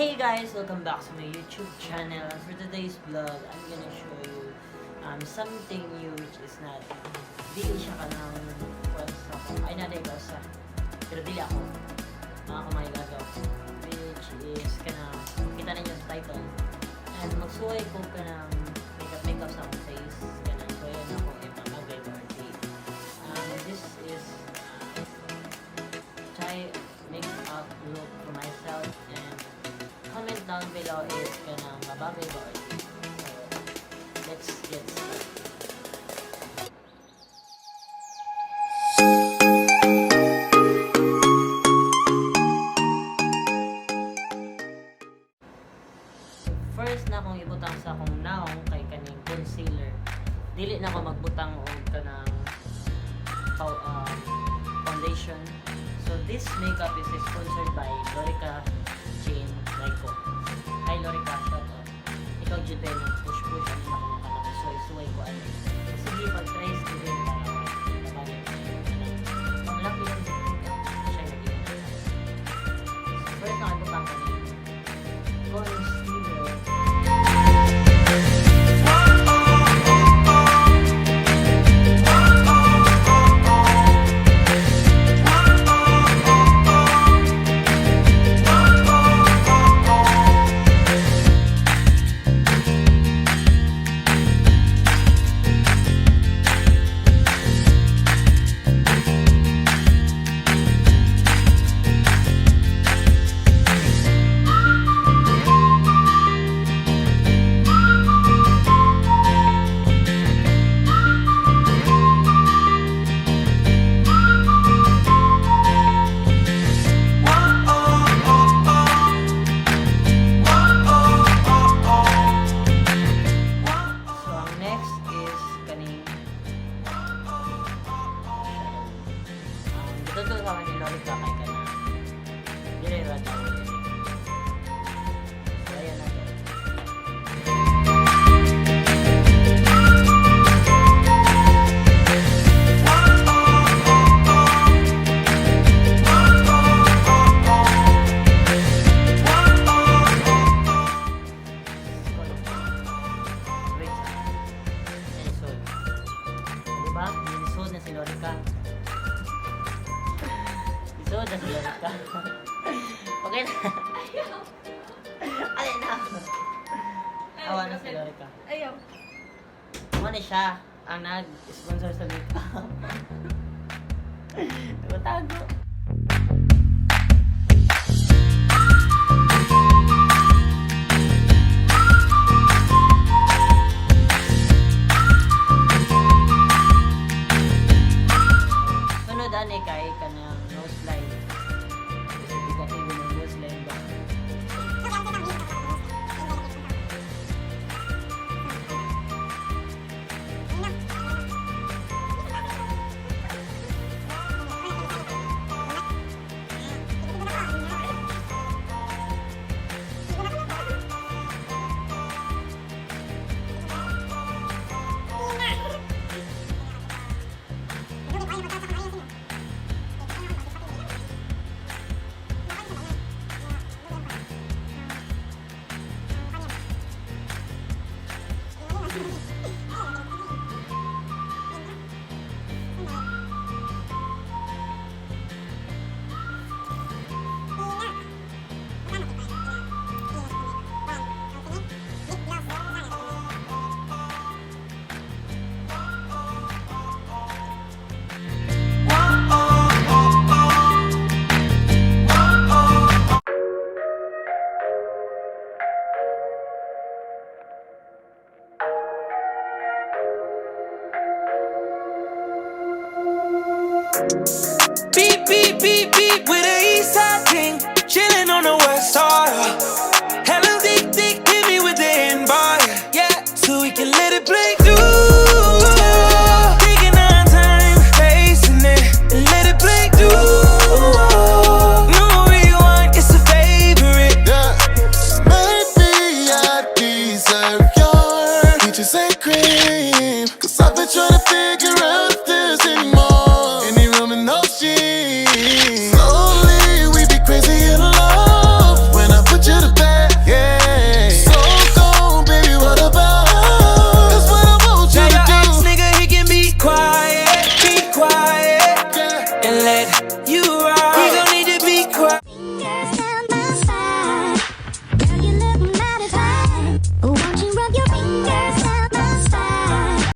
Hey guys, welcome back to my YouTube channel. For today's vlog, I'm gonna show you something new which is not dili siya ka ng sa ay naday ko sa pero dili ako mga kumahigato which is kana kita ninyo sa title and magsuway ko ka ng makeup sa akong face kana so yan ako ipamagay party. This is try makeup look for myself and comment down below is kanang mababay ba or hindi. So, let's get started. First na akong ibutang sa akong naong kay kaning concealer. Dili na ako magbutang og kanang foundation. So this makeup is sponsored by Lorica Jane Raiko. Hi Lorica, shout out. Ikaw dyan din ang push ang mga kanang suway ko ano. Sige, pag-trace ko din para pag-lock yun siya naging. So first na ako pang kanina. Concealer. Ito sa ni Lorica kay ka na dire-ra daw. So ayan na to. Diba? Minisod na si Lorica. So, that's Lorica. Okay na. Alin na. Awa na si Lorica. Ayaw. Ano siya ang nag-sponsor sa makeup. Tumatago. Sunod ani kay kanang nose line. Kasi bigat yung nose line ba? Beep, beep, beep, beep with a east side ting. Chillin' on the west side. Hella dick, dick, hit me with the invite. Yeah, so we can let it play through. Taking our time, facing it, and let it play through. No rewind, it's a favorite. Yeah, maybe I deserve your peaches and cream. Cause I've been trying to figure out if there's any more. Any room in those jeans. Slowly getting lit.